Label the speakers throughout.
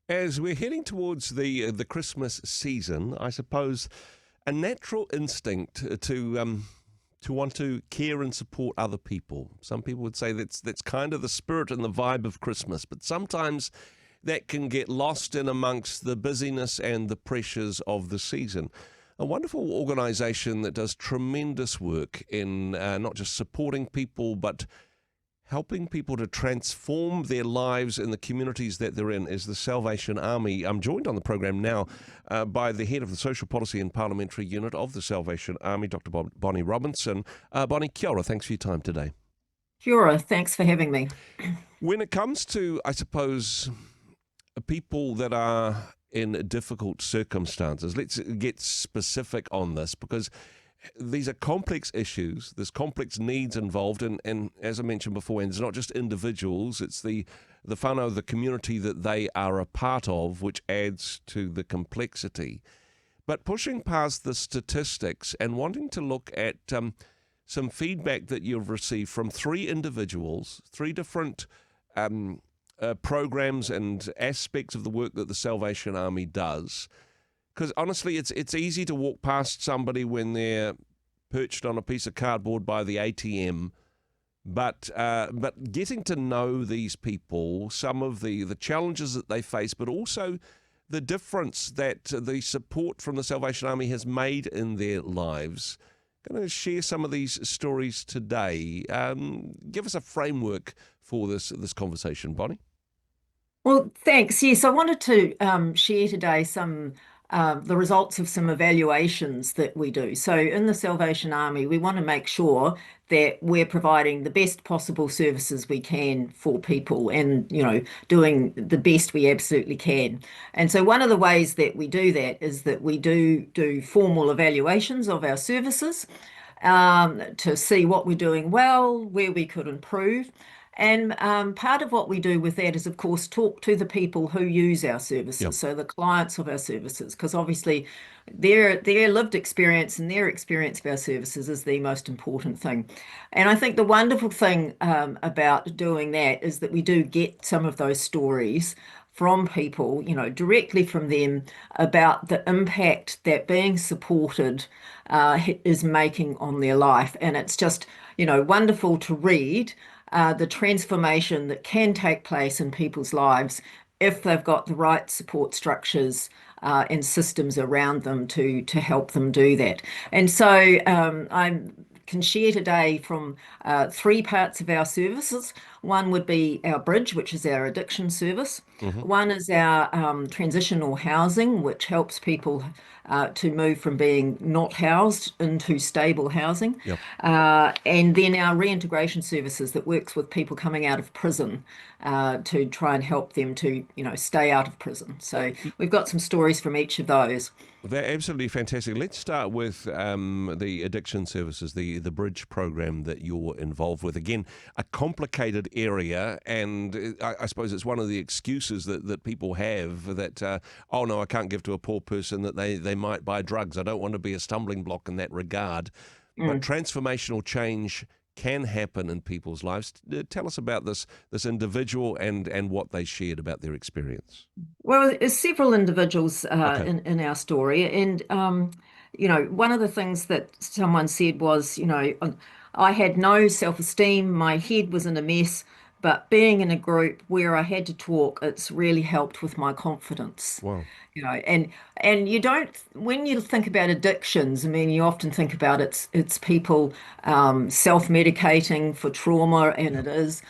Speaker 1: As we're heading towards the Christmas season, I suppose a natural instinct to want to care and support other people. Some people would say that's kind of the spirit and the vibe of Christmas, but sometimes that can get lost in amongst the busyness and the pressures of the season. A wonderful organisation that does tremendous work in not just supporting people, but helping people to transform their lives in the communities that they're in is the Salvation Army. I'm joined on the program now by the head of the Social Policy and Parliamentary Unit of the Salvation Army, Dr. Bonnie Robinson. Bonnie, kia ora, thanks for your time today.
Speaker 2: Kia ora, thanks for having me.
Speaker 1: When it comes to, I suppose, people that are in difficult circumstances, let's get specific on this, because these are complex issues. There's complex needs involved, and as I mentioned before, and it's not just individuals, it's the whānau, the community that they are a part of, which adds to the complexity. But pushing past the statistics and wanting to look at some feedback that you've received from three individuals, three different programs and aspects of the work that the Salvation Army does. Because honestly, it's easy to walk past somebody when they're perched on a piece of cardboard by the ATM, but getting to know these people, some of the challenges that they face, but also the difference that the support from the Salvation Army has made in their lives. Going to share some of these stories today. Give us a framework for this conversation, Bonnie.
Speaker 2: Well, thanks. Yes, I wanted to share today some the results of some evaluations that we do. So in the Salvation Army, we want to make sure that we're providing the best possible services we can for people and, doing the best we absolutely can. And so one of the ways that we do that is that we do formal evaluations of our services to see what we're doing well, where we could improve. And part of what we do with that is, of course, talk to the people who use our services,
Speaker 1: Yep.
Speaker 2: so the clients of our services, because obviously their lived experience and their experience of our services is the most important thing. And I think the wonderful thing about doing that is that we do get some of those stories from people, directly from them about the impact that being supported is making on their life. And it's just, wonderful to read the transformation that can take place in people's lives if they've got the right support structures and systems around them to help them do that. And so I can share today from three parts of our services. One would be our Bridge, which is our addiction service.
Speaker 1: Mm-hmm.
Speaker 2: One is our transitional housing, which helps people to move from being not housed into stable housing.
Speaker 1: Yep.
Speaker 2: And then our reintegration services that works with people coming out of prison to try and help them to, stay out of prison. So we've got some stories from each of those.
Speaker 1: They're absolutely fantastic. Let's start with the addiction services, the Bridge program that you're involved with. Again, a complicated area, and I suppose it's one of the excuses that people have that, oh no, I can't give to a poor person, that they might buy drugs. I don't want to be a stumbling block in that regard. But transformational change can happen in people's lives. Tell us about this individual and what they shared about their experience.
Speaker 2: Well, there's several individuals
Speaker 1: Okay.
Speaker 2: in our story, and one of the things that someone said was, I had no self-esteem, my head was in a mess, but being in a group where I had to talk, it's really helped with my confidence.
Speaker 1: Wow.
Speaker 2: And you don't, when you think about addictions, I mean, you often think about it's people self-medicating for trauma, and
Speaker 1: Yep.
Speaker 2: it is.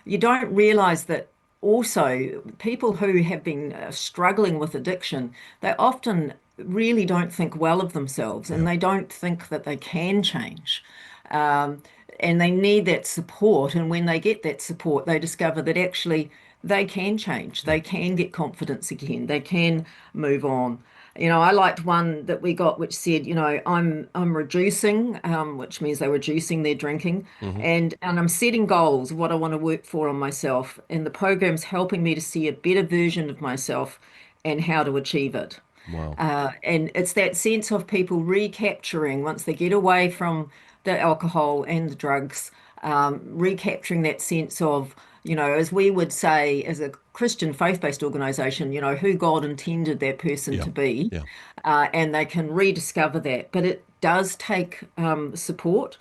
Speaker 2: You don't realize that also people who have been struggling with addiction, they often really don't think well of themselves and
Speaker 1: Yep.
Speaker 2: they don't think that they can change. Um, and they need that support. And when they get that support, they discover that actually they can change, they
Speaker 1: Yep.
Speaker 2: can get confidence again, they can move on. I liked one that we got which said, I'm reducing, which means they're reducing their drinking,
Speaker 1: Mm-hmm.
Speaker 2: and I'm setting goals, what I want to work for on myself, and the program's helping me to see a better version of myself and how to achieve it.
Speaker 1: Wow.
Speaker 2: And it's that sense of people recapturing once they get away from the alcohol and the drugs, recapturing that sense of as we would say, as a Christian faith-based organization, who God intended that person
Speaker 1: Yeah.
Speaker 2: to be,
Speaker 1: Yeah.
Speaker 2: and they can rediscover that. But it does take support.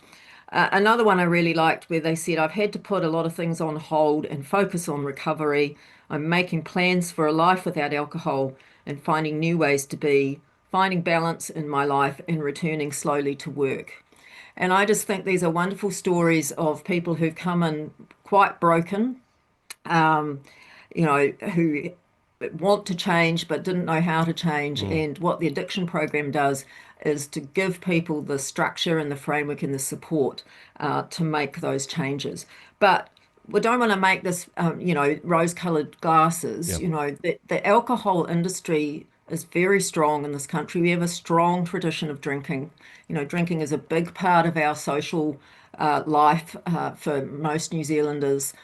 Speaker 2: Another one I really liked where they said, I've had to put a lot of things on hold and focus on recovery. I'm making plans for a life without alcohol and finding new ways to be, finding balance in my life and returning slowly to work. And I just think these are wonderful stories of people who've come in quite broken, um, who want to change but didn't know how to change.
Speaker 1: Mm.
Speaker 2: And what the addiction program does is to give people the structure and the framework and the support to make those changes. But we don't want to make this, rose-colored glasses.
Speaker 1: Yeah.
Speaker 2: The alcohol industry is very strong in this country. We have a strong tradition of drinking. Drinking is a big part of our social life for most New Zealanders.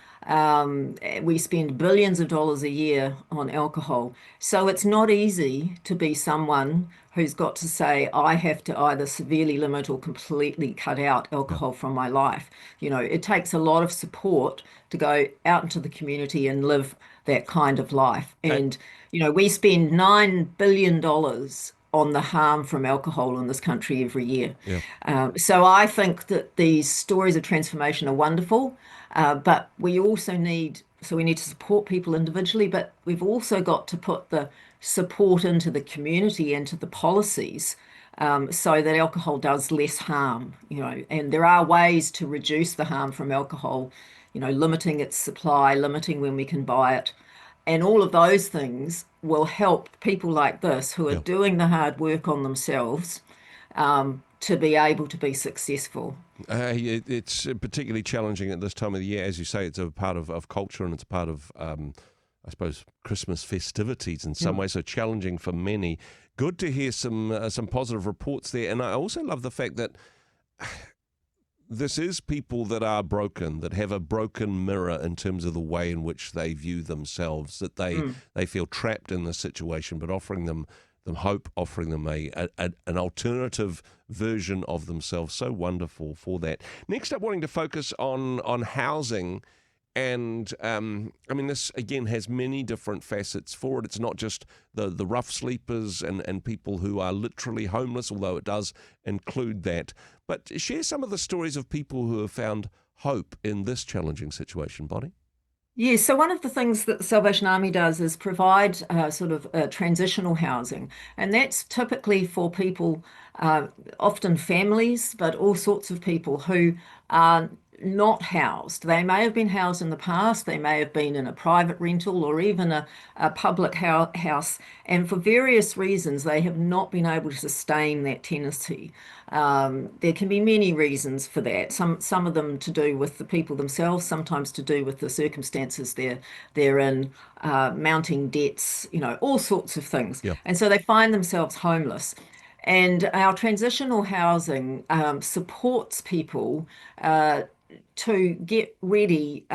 Speaker 2: We spend billions of dollars a year on alcohol. So it's not easy to be someone who's got to say, I have to either severely limit or completely cut out
Speaker 1: Yeah.
Speaker 2: alcohol from my life. It takes a lot of support to go out into the community and live that kind of life.
Speaker 1: Okay.
Speaker 2: And, we spend $9 billion on the harm from alcohol in this country every year.
Speaker 1: Yeah.
Speaker 2: So I think that these stories of transformation are wonderful, but we need to support people individually, but we've also got to put the support into the community and to the policies so that alcohol does less harm, and there are ways to reduce the harm from alcohol, limiting its supply, limiting when we can buy it. And all of those things will help people like this who are
Speaker 1: Yeah.
Speaker 2: doing the hard work on themselves to be able to be successful.
Speaker 1: It's particularly challenging at this time of the year. As you say, it's a part of culture and it's a part of, I suppose, Christmas festivities in some
Speaker 2: Mm.
Speaker 1: ways, so challenging for many. Good to hear some positive reports there. And I also love the fact that this is people that are broken, that have a broken mirror in terms of the way in which they view themselves, that
Speaker 2: Mm.
Speaker 1: they feel trapped in this situation, but offering them hope, offering them an alternative version of themselves. So wonderful for that. Next up, wanting to focus on housing. And I mean, this again has many different facets for it. It's not just the rough sleepers and people who are literally homeless, although it does include that. But share some of the stories of people who have found hope in this challenging situation, Bonnie.
Speaker 2: Yeah, so one of the things that the Salvation Army does is provide sort of transitional housing, and that's typically for people, uh, often families, but all sorts of people who are not housed. They may have been housed in the past, they may have been in a private rental or even a public house, and for various reasons, they have not been able to sustain that tenancy. There can be many reasons for that. Some of them to do with the people themselves, sometimes to do with the circumstances they're in, mounting debts, all sorts of things.
Speaker 1: Yeah.
Speaker 2: And so they find themselves homeless. And our transitional housing supports people to get ready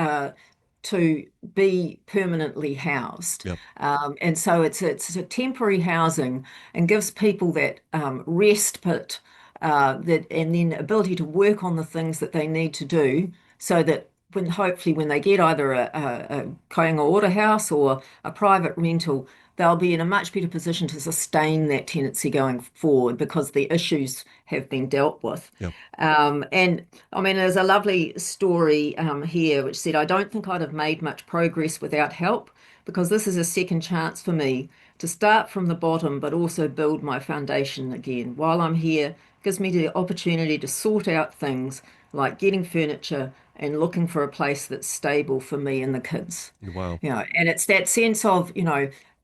Speaker 2: to be permanently housed.
Speaker 1: Yeah.
Speaker 2: And so it's a temporary housing and gives people that respite, and then ability to work on the things that they need to do so that hopefully when they get either a kainga order house or a private rental, they'll be in a much better position to sustain that tenancy going forward because the issues have been dealt with.
Speaker 1: Yeah.
Speaker 2: And I mean, there's a lovely story here which said, I don't think I'd have made much progress without help because this is a second chance for me to start from the bottom, but also build my foundation again. While I'm here, it gives me the opportunity to sort out things like getting furniture and looking for a place that's stable for me and the kids.
Speaker 1: Wow.
Speaker 2: And it's that sense of,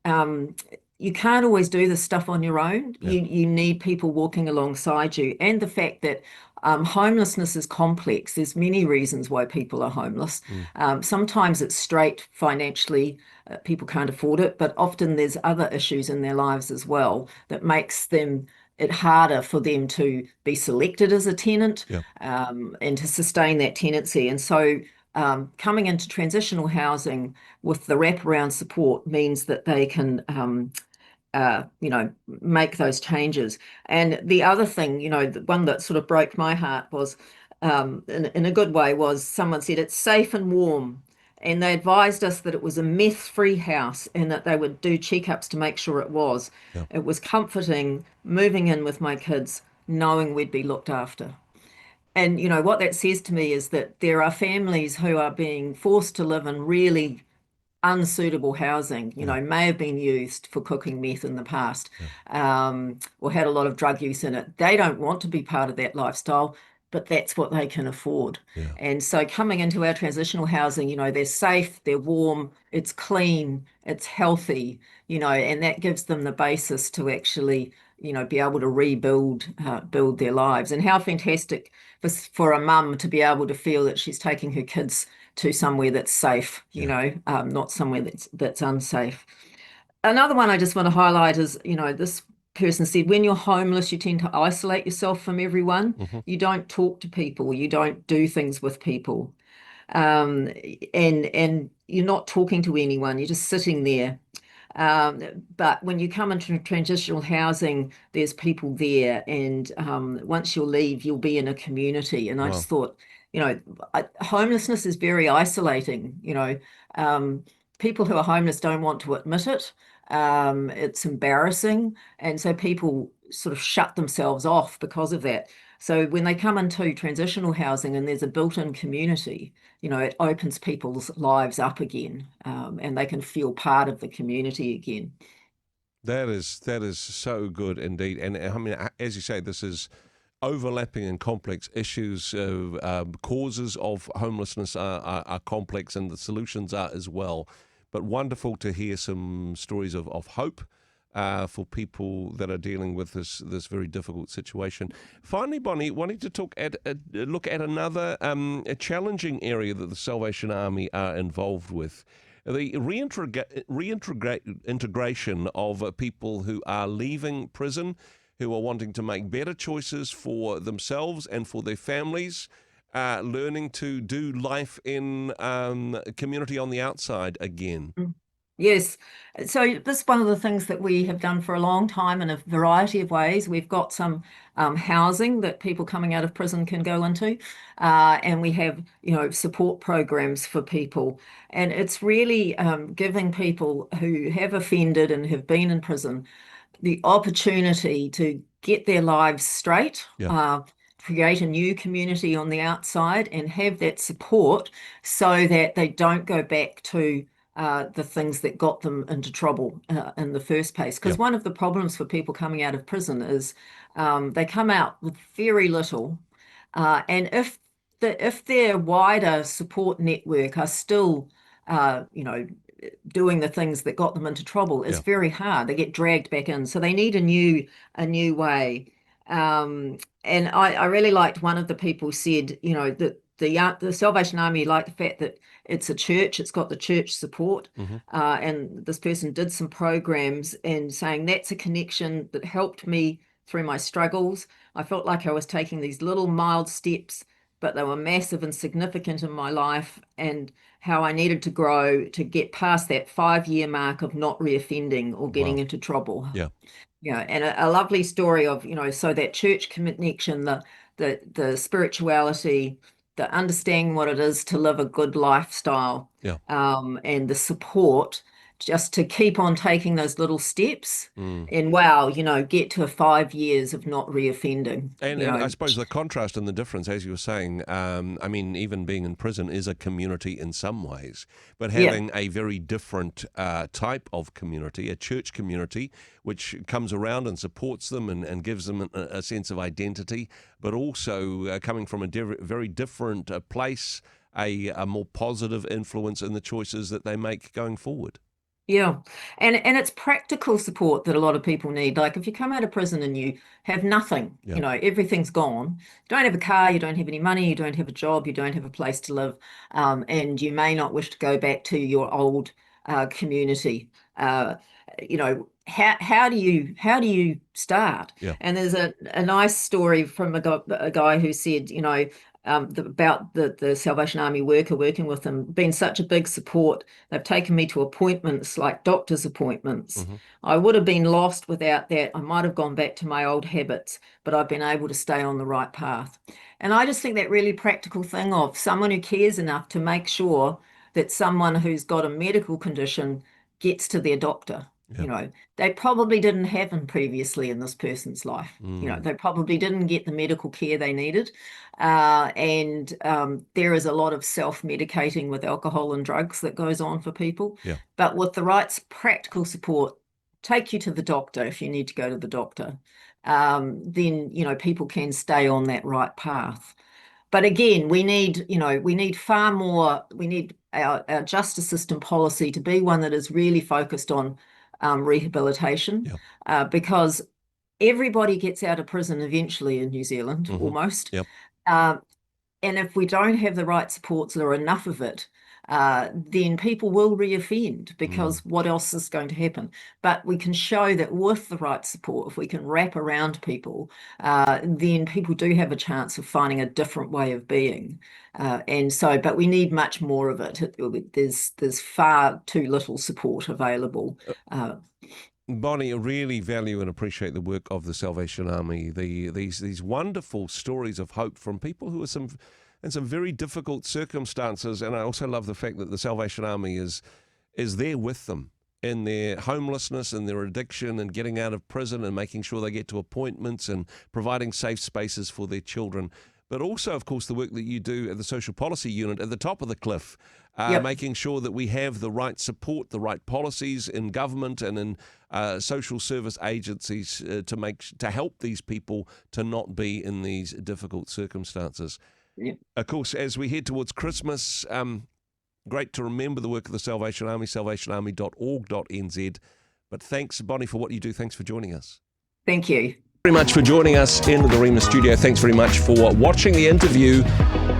Speaker 2: um, you can't always do this stuff on your own.
Speaker 1: Yeah.
Speaker 2: You need people walking alongside you, and the fact that homelessness is complex. There's many reasons why people are homeless.
Speaker 1: Mm.
Speaker 2: Sometimes it's straight financially, people can't afford it, but often there's other issues in their lives as well that makes it harder for them to be selected as a tenant
Speaker 1: Yeah.
Speaker 2: and to sustain that tenancy. And so coming into transitional housing with the wraparound support means that they can make those changes. And the other thing, the one that sort of broke my heart was, in a good way, was someone said it's safe and warm. and they advised us that it was a meth-free house and that they would do checkups to make sure it was.
Speaker 1: Yeah.
Speaker 2: It was comforting moving in with my kids, knowing we'd be looked after. And what that says to me is that there are families who are being forced to live in really unsuitable housing,
Speaker 1: Yeah.
Speaker 2: may have been used for cooking meth in the past,
Speaker 1: Yeah.
Speaker 2: or had a lot of drug use in it. They don't want to be part of that lifestyle, but that's what they can afford.
Speaker 1: Yeah.
Speaker 2: And so coming into our transitional housing, they're safe, they're warm, it's clean, it's healthy, and that gives them the basis to actually, be able to rebuild, build their lives. And how fantastic for a mum to be able to feel that she's taking her kids to somewhere that's safe,
Speaker 1: Yeah.
Speaker 2: not somewhere that's unsafe. Another one I just want to highlight is, this person said, when you're homeless, you tend to isolate yourself from everyone.
Speaker 1: Hmm.
Speaker 2: You don't talk to people, you don't do things with people. Um, and you're not talking to anyone, you're just sitting there. But when you come into transitional housing, there's people there, and once you leave, you'll be in a community. And I
Speaker 1: Wow.
Speaker 2: just thought, homelessness is very isolating. People who are homeless don't want to admit it. It's embarrassing, and so people sort of shut themselves off because of that. So when they come into transitional housing and there's a built-in community, it opens people's lives up again, and they can feel part of the community again.
Speaker 1: That is so good indeed, and I mean, as you say, this is overlapping and complex issues. Causes of homelessness are complex, and the solutions are as well. But wonderful to hear some stories of hope for people that are dealing with this very difficult situation. Finally, Bonnie, wanting to look at another a challenging area that the Salvation Army are involved with. The reintegration of people who are leaving prison, who are wanting to make better choices for themselves and for their families, learning to do life in a community on the outside again.
Speaker 2: Mm. Yes. So this is one of the things that we have done for a long time in a variety of ways. We've got some housing that people coming out of prison can go into, and we have, support programs for people. And it's really giving people who have offended and have been in prison the opportunity to get their lives straight,
Speaker 1: Yeah,
Speaker 2: create a new community on the outside, and have that support so that they don't go back to the things that got them into trouble in the first place.
Speaker 1: yeah,
Speaker 2: Because one of the problems for people coming out of prison is they come out with very little, and if their wider support network are still, doing the things that got them into trouble, it's
Speaker 1: yeah,
Speaker 2: very hard. They get dragged back in, so they need a new way. And I really liked one of the people said, that the Salvation Army liked the fact that it's a church, it's got the church support.
Speaker 1: hmm,
Speaker 2: And this person did some programs and saying that's a connection that helped me through my struggles. I felt like I was taking these little mild steps, but they were massive and significant in my life, and how I needed to grow to get past that 5 year mark of not reoffending or getting
Speaker 1: wow,
Speaker 2: into trouble.
Speaker 1: yeah,
Speaker 2: And a lovely story of, so that church connection, the spirituality, the understanding what it is to live a good lifestyle,
Speaker 1: yeah.
Speaker 2: and the support just to keep on taking those little steps.
Speaker 1: Mm.
Speaker 2: And wow, get to 5 years of not reoffending,
Speaker 1: And I suppose the contrast and the difference, as you were saying, I mean, even being in prison is a community in some ways, but
Speaker 2: yeah,
Speaker 1: having a very different type of community, a church community, which comes around and supports them and gives them a sense of identity, but also coming from a very different place, a more positive influence in the choices that they make going forward.
Speaker 2: yeah. And it's practical support that a lot of people need. Like if you come out of prison and you have nothing,
Speaker 1: Yeah.
Speaker 2: everything's gone. You don't have a car, you don't have any money, you don't have a job, you don't have a place to live, and you may not wish to go back to your old community. How do you start?
Speaker 1: Yeah.
Speaker 2: And there's a nice story from a guy who said, about the Salvation Army worker working with them, been such a big support. They've taken me to appointments like doctor's appointments.
Speaker 1: Hmm.
Speaker 2: I would have been lost without that. I might have gone back to my old habits, but I've been able to stay on the right path. And I just think that really practical thing of someone who cares enough to make sure that someone who's got a medical condition gets to their doctor.
Speaker 1: Yeah.
Speaker 2: They probably didn't have them previously in this person's life. They probably didn't get the medical care they needed. And there is a lot of self-medicating with alcohol and drugs that goes on for people.
Speaker 1: Yeah.
Speaker 2: But with the right practical support, take you to the doctor if you need to go to the doctor, then, people can stay on that right path. But again, we need far more, we need our justice system policy to be one that is really focused on rehabilitation, because everybody gets out of prison eventually in New Zealand, almost.
Speaker 1: Yep.
Speaker 2: And if we don't have the right supports or enough of it, then people will reoffend, because what else is going to happen? But we can show that with the right support, if we can wrap around people, then people do have a chance of finding a different way of being. But we need much more of it. There's far too little support available.
Speaker 1: Bonnie, I really value and appreciate the work of the Salvation Army. These wonderful stories of hope from people who are in some very difficult circumstances, and I also love the fact that the Salvation Army is there with them in their homelessness and their addiction and getting out of prison and making sure they get to appointments and providing safe spaces for their children. But also, of course, the work that you do at the Social Policy Unit at the top of the cliff, making sure that we have the right support, the right policies in government and in social service agencies to help these people to not be in these difficult circumstances.
Speaker 2: Yeah.
Speaker 1: Of course, as we head towards Christmas, great to remember the work of the Salvation Army, salvationarmy.org.nz. But thanks, Bonnie, for what you do. Thanks for joining us.
Speaker 2: Thank you
Speaker 1: Very much for joining us in the Rhema studio. Thanks very much for watching the interview.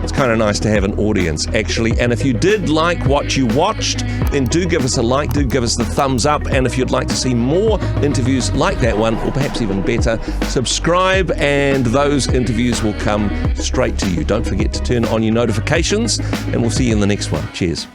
Speaker 1: It's kind of nice to have an audience, actually. And if you did like what you watched, then do give us a like, do give us the thumbs up. And if you'd like to see more interviews like that one, or perhaps even better, subscribe and those interviews will come straight to you. Don't forget to turn on your notifications, and we'll see you in the next one. Cheers.